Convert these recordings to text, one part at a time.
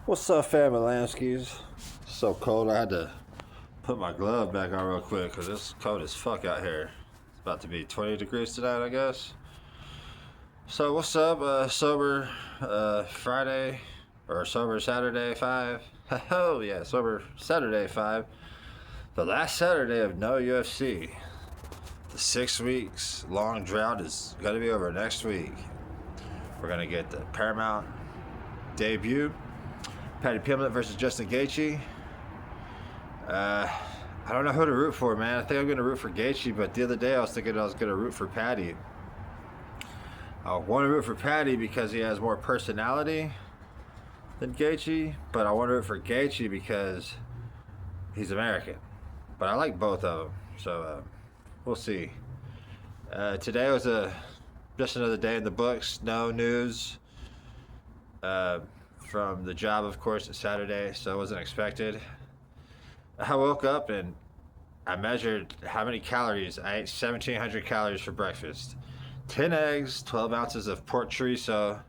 What's up, family Lansky's? So cold, I had to put my glove back on real quick because it's cold as fuck out here. It's about to be 20 degrees tonight, I guess. So, what's up? Sober Friday, or sober Saturday 5. Oh, yeah, sober Saturday 5. The last Saturday of no UFC. The 6 weeks long drought is going to be over next week. We're going to get the Paramount debut. Paddy Pimblett versus Justin Gaethje. I don't know who to root for, man. I think I'm going to root for Gaethje, but the other day I was thinking I was going to root for Paddy. I want to root for Paddy because he has more personality than Gaethje, but I want to root for Gaethje because he's American. But I like both of them, so we'll see. Today was just another day in the books. No news. From the job, of course, it's Saturday, so it wasn't expected. I woke up and I measured how many calories. I ate 1,700 calories for breakfast. 10 eggs, 12 ounces of pork chorizo,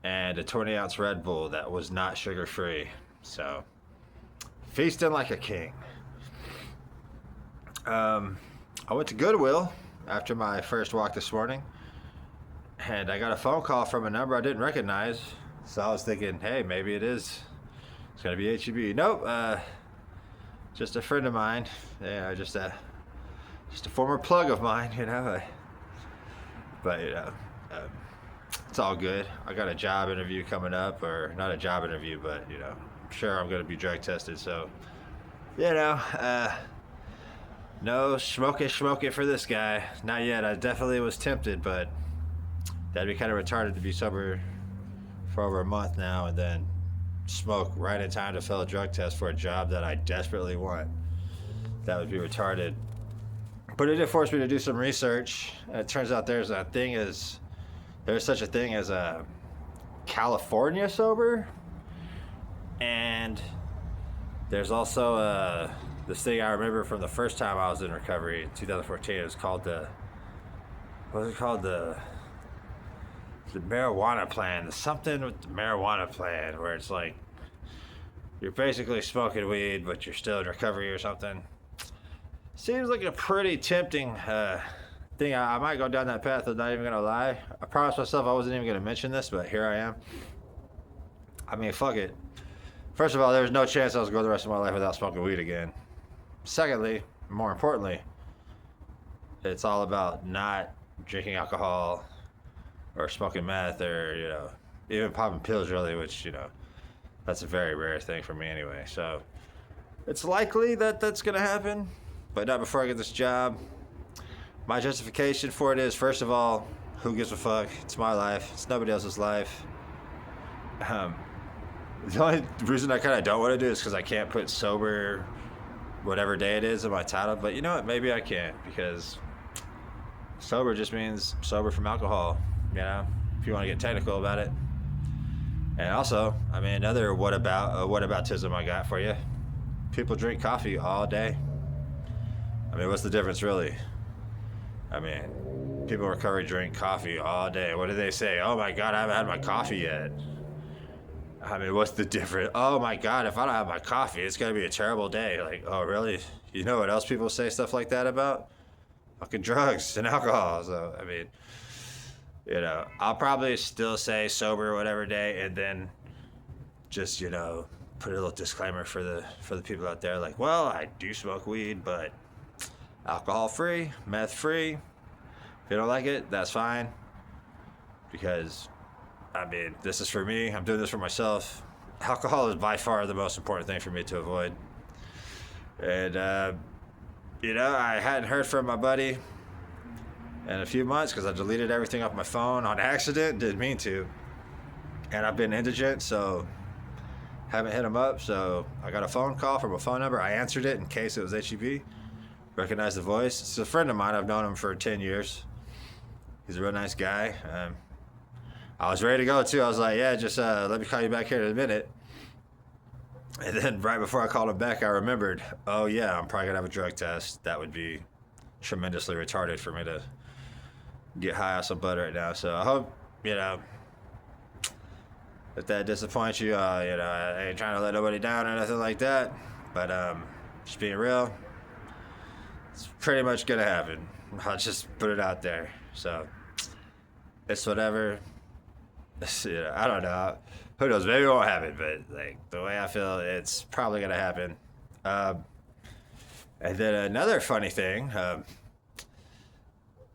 and a 20-ounce Red Bull that was not sugar-free. So, feasting like a king. I went to Goodwill after my first walk this morning, and I got a phone call from a number I didn't recognize. So I was thinking, hey, maybe it's gonna be HEB. Nope, just a friend of mine. Yeah, just a former plug of mine, you know. But it's all good. I got a job interview coming up, or not a job interview, but I'm sure I'm gonna be drug tested. So, no smoking for this guy. Not yet. I definitely was tempted, but that'd be kind of retarded to be sober for over a month now and then smoke right in time to fail a drug test for a job that I desperately want. That would be retarded. But it did force me to do some research. And it turns out there's such a thing as a California sober, and there's also this thing I remember from the first time I was in recovery in 2014. It was called the marijuana plan. Something with the marijuana plan where it's like you're basically smoking weed but you're still in recovery or something. Seems like a pretty tempting thing. I might go down that path. I'm not even gonna lie. I promised myself I wasn't even gonna mention this, but here I am. I mean, fuck it. First of all, there's no chance I was going the rest of my life without smoking weed again. Secondly, more importantly, it's all about not drinking alcohol or smoking meth, or even popping pills, really, which that's a very rare thing for me anyway. So it's likely that that's gonna happen, but not before I get this job. My justification for it is, first of all, who gives a fuck? It's my life. It's nobody else's life. The only reason I kind of don't want to do it is because I can't put sober whatever day it is in my title, but you know what? Maybe I can, because sober just means sober from alcohol. If you want to get technical about it. And also, I mean, another whataboutism I got for you. People drink coffee all day. I mean, what's the difference, really? I mean, people in recovery drink coffee all day. What do they say? Oh my God, I haven't had my coffee yet. I mean, what's the difference? Oh my God, if I don't have my coffee, it's gonna be a terrible day. Like, oh really? You know what else people say stuff like that about? Fucking drugs and alcohol. So, I mean, I'll probably still say sober whatever day, and then just, put a little disclaimer for the people out there, like, well, I do smoke weed, but alcohol free, meth free. If you don't like it, that's fine. Because, I mean, this is for me. I'm doing this for myself. Alcohol is by far the most important thing for me to avoid. And, I hadn't heard from my buddy in a few months because I deleted everything off my phone on accident. Didn't mean to. And I've been indigent, so haven't hit him up. So I got a phone call from a phone number. I answered it in case it was HEB. Recognized the voice. It's a friend of mine. I've known him for 10 years. He's a real nice guy. I was ready to go, too. I was like, yeah, just let me call you back here in a minute. And then right before I called him back, I remembered, oh, yeah, I'm probably going to have a drug test. That would be tremendously retarded for me to get high off some bud right now. So I hope, if that disappoints you, I ain't trying to let nobody down or nothing like that. But just being real, it's pretty much gonna happen. I'll just put it out there. So it's whatever. I don't know. Who knows? Maybe it won't happen. But like the way I feel, it's probably gonna happen. And then another funny thing.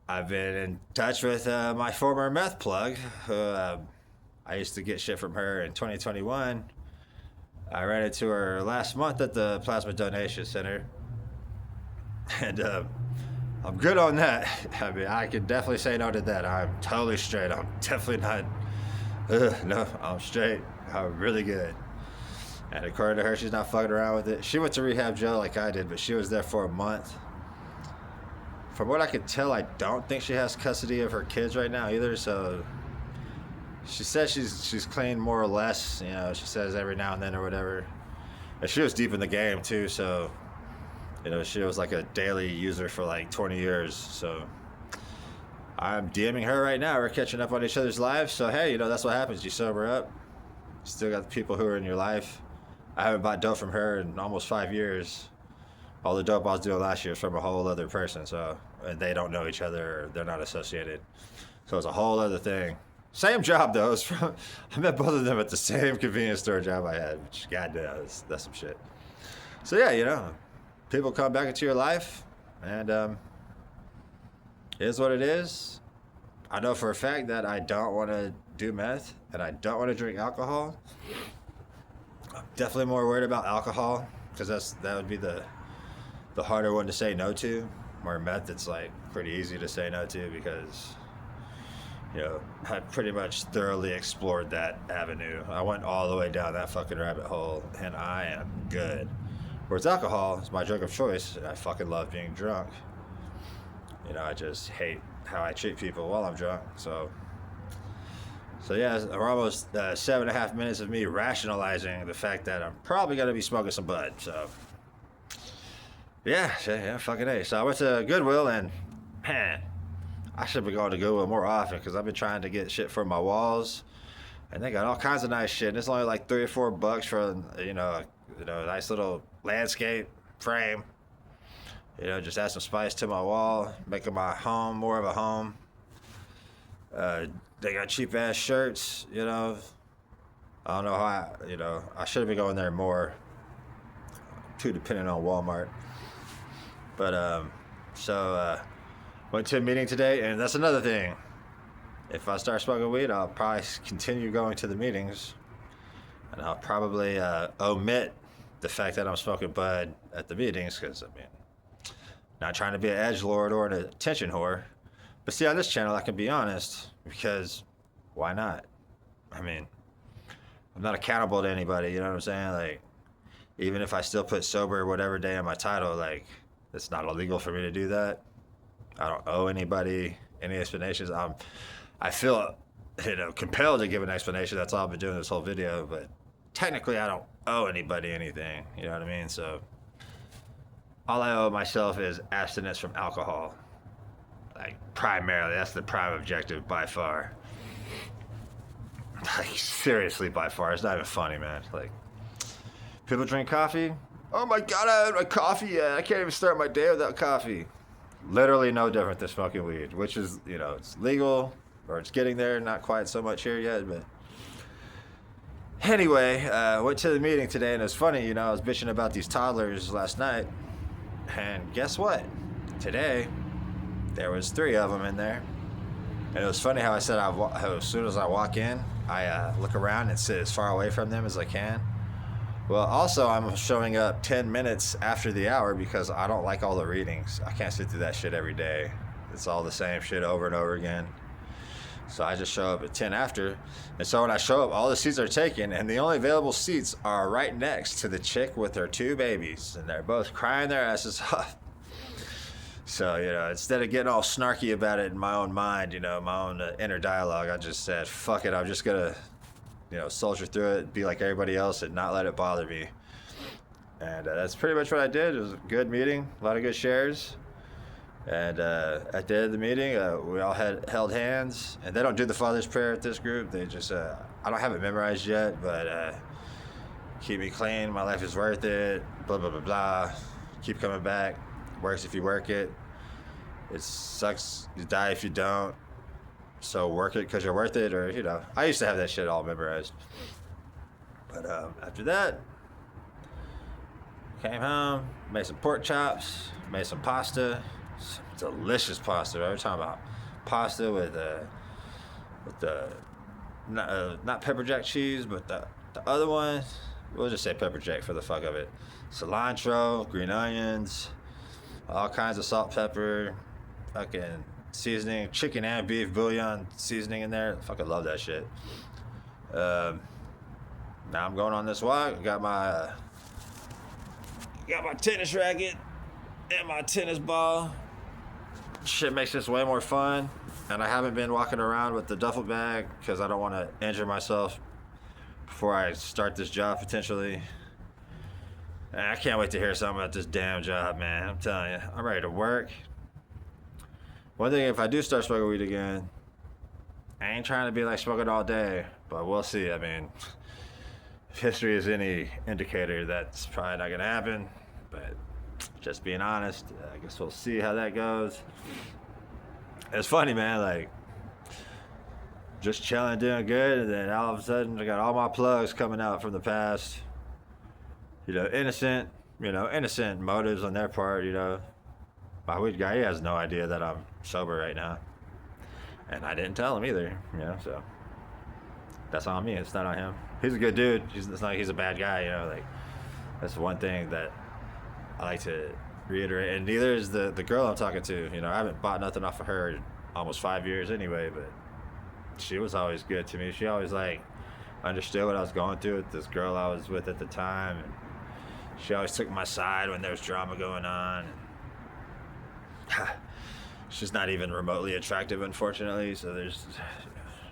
I've been in touch with my former meth plug, who I used to get shit from her in 2021. I ran into her last month at the Plasma Donation Center. And I'm good on that. I mean, I can definitely say no to that. I'm totally straight. I'm definitely not. No, I'm straight. I'm really good. And according to her, she's not fucking around with it. She went to rehab jail like I did, but she was there for a month. From what I could tell, I don't think she has custody of her kids right now either. So she says she's clean more or less. She says every now and then or whatever. And she was deep in the game too. So she was like a daily user for like 20 years. So I'm DMing her right now. We're catching up on each other's lives. So hey, that's what happens. You sober up. You still got the people who are in your life. I haven't bought dope from her in almost 5 years. All the dope I was doing last year was from a whole other person, and they don't know each other, or they're not associated. So it's a whole other thing. Same job though. I met both of them at the same convenience store job I had, which goddamn, that's some shit. So yeah, people come back into your life, and it is what it is. I know for a fact that I don't want to do meth, and I don't want to drink alcohol. I'm definitely more worried about alcohol, because that would be the harder one to say no to. Where meth, it's like pretty easy to say no to, because I pretty much thoroughly explored that avenue. I went all the way down that fucking rabbit hole, and I am good. Whereas alcohol is my drug of choice, and I fucking love being drunk. I just hate how I treat people while I'm drunk. So yeah, we're almost 7.5 minutes of me rationalizing the fact that I'm probably gonna be smoking some bud. So yeah, fucking A. So I went to Goodwill, and man, I should be going to Goodwill more often, because I've been trying to get shit for my walls, and they got all kinds of nice shit. And it's only like $3 or $4 for a nice little landscape frame. Just add some spice to my wall, making my home more of a home. They got cheap ass shirts. I don't know how I should have been going there more. Too dependent on Walmart. But went to a meeting today, and that's another thing. If I start smoking weed, I'll probably continue going to the meetings, and I'll probably omit the fact that I'm smoking bud at the meetings, because not trying to be an edgelord or an attention whore. But see, on this channel, I can be honest, because why not? I'm not accountable to anybody. You know what I'm saying? Like, even if I still put sober whatever day in my title, like, it's not illegal for me to do that. I don't owe anybody any explanations. I feel, compelled to give an explanation. That's all I've been doing this whole video. But technically, I don't owe anybody anything. You know what I mean? So all I owe myself is abstinence from alcohol. Like, primarily, that's the prime objective by far. Like, seriously, by far. It's not even funny, man. Like, people drink coffee. Oh my God, I haven't had my coffee yet. I can't even start my day without coffee. Literally no different than smoking weed, which is, it's legal, or it's getting there. Not quite so much here yet, but anyway, went to the meeting today, and it's funny, I was bitching about these toddlers last night, and guess what? Today, there was 3 of them in there, and it was funny how I said as soon as I walk in, I look around and sit as far away from them as I can. Well, also, I'm showing up 10 minutes after the hour, because I don't like all the readings. I can't sit through that shit every day. It's all the same shit over and over again. So I just show up at 10 after. And so when I show up, all the seats are taken, and the only available seats are right next to the chick with her 2 babies. And they're both crying their asses off. So, instead of getting all snarky about it in my own mind, my own inner dialogue, I just said, fuck it, I'm just going to soldier through it, be like everybody else, and not let it bother me. And that's pretty much what I did. It was a good meeting, a lot of good shares. And at the end of the meeting, we all held hands. And they don't do the Father's Prayer at this group. They just I don't have it memorized yet, but keep me clean, my life is worth it, blah, blah, blah, blah. Keep coming back. Works if you work it. It sucks, you die if you don't. So work it because you're worth it, or, you know. I used to have that shit all memorized. But after that, came home, made some pork chops, made some pasta. Some delicious pasta. We're talking about pasta with the not pepper jack cheese, but the other one. We'll just say pepper jack for the fuck of it. Cilantro, green onions, all kinds of salt, pepper, fucking seasoning, chicken and beef bouillon seasoning in there. Fucking love that shit. Now I'm going on this walk. Got my tennis racket and my tennis ball. Shit makes this way more fun. And I haven't been walking around with the duffel bag because I don't want to injure myself before I start this job potentially. And I can't wait to hear something about this damn job, man. I'm telling you, I'm ready to work. One thing, if I do start smoking weed again, I ain't trying to be like smoking all day, but we'll see. I mean, if history is any indicator, that's probably not gonna happen. But just being honest, I guess we'll see how that goes. It's funny, man, like, just chilling, doing good, and then all of a sudden I got all my plugs coming out from the past. You know, innocent motives on their part, you know. My weed guy, he has no idea that I'm sober right now. And I didn't tell him either, you know, so that's on me, it's not on him. He's a good dude, it's not like he's a bad guy, you know, like, that's one thing that I like to reiterate. And neither is the girl I'm talking to, you know. I haven't bought nothing off of her in almost 5 years anyway, but she was always good to me. She always, like, understood what I was going through with this girl I was with at the time, and she always took my side when there was drama going on. She's not even remotely attractive, unfortunately, so there's,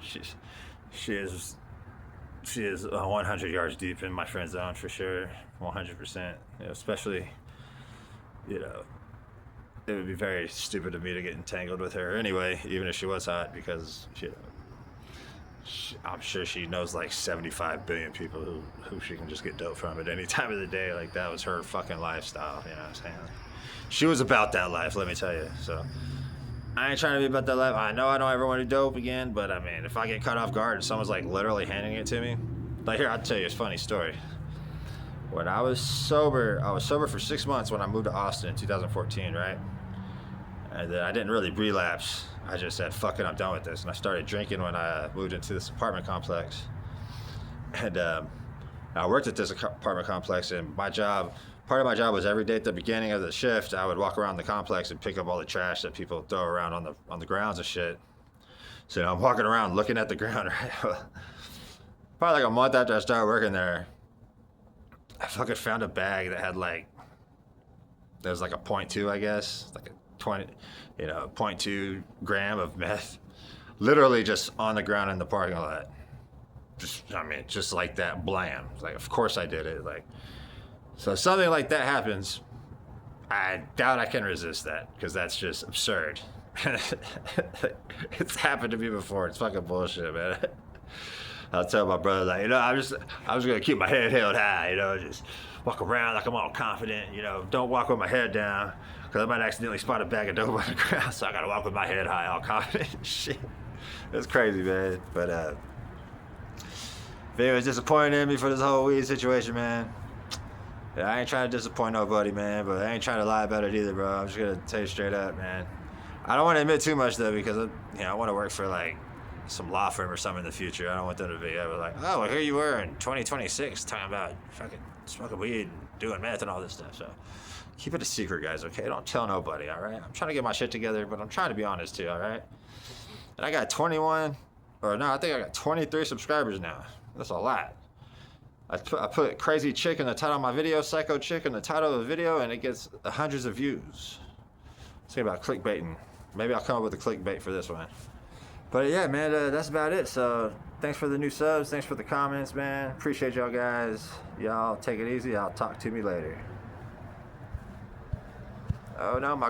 she is 100 yards deep in my friend zone for sure, 100%. You know, especially, you know, it would be very stupid of me to get entangled with her anyway, even if she was hot, because, you know, I'm sure she knows like 75 billion people who she can just get dope from at any time of the day. Like, that was her fucking lifestyle, you know what I'm saying? She was about that life, let me tell you. So I ain't trying to be about that life. I know I don't ever want to do dope again, but I mean, if I get caught off guard and someone's like literally handing it to me, like, here, I'll tell you a funny story. When I was sober for 6 months when I moved to Austin in 2014, right? And then I didn't really relapse. I just said, fuck it, I'm done with this. And I started drinking when I moved into this apartment complex. And I worked at this apartment complex, and part of my job was every day at the beginning of the shift, I would walk around the complex and pick up all the trash that people throw around on the grounds and shit. So, you know, I'm walking around looking at the ground, right? Probably like a month after I started working there, I fucking found a bag that had like, there was like a 0.2, I guess, like a 0.2 gram of meth, literally just on the ground in the parking lot. Just like that, blam. Like, of course I did it. Like, so if something like that happens, I doubt I can resist that, because that's just absurd. It's happened to me before. It's fucking bullshit, man. I'll tell my brother, like, you know, I was gonna keep my head held high, you know, just walk around like I'm all confident, you know, don't walk with my head down, because I might accidentally spot a bag of dope on the ground, so I gotta walk with my head high, all confident. Shit, it's crazy, man. But if anyone's disappointed in me for this whole weed situation, man, yeah, I ain't trying to disappoint nobody, man, but I ain't trying to lie about it either, bro. I'm just gonna tell you straight up, man. I don't want to admit too much though, because I want to work for like some law firm or something in the future. I don't want them to be like, oh, well, here you were in 2026 talking about fucking smoking weed and doing meth and all this stuff. So keep it a secret, guys, okay? Don't tell nobody, all right? I'm trying to get my shit together, but I'm trying to be honest too, all right? And I got I think I got 23 subscribers now. That's a lot. I put Crazy Chick in the title of my video, Psycho Chick in the title of the video, and it gets hundreds of views. Think about clickbaiting. Maybe I'll come up with a clickbait for this one. But yeah, man, that's about it. So thanks for the new subs. Thanks for the comments, man. Appreciate y'all guys. Y'all take it easy. I'll talk to me later. Oh no, my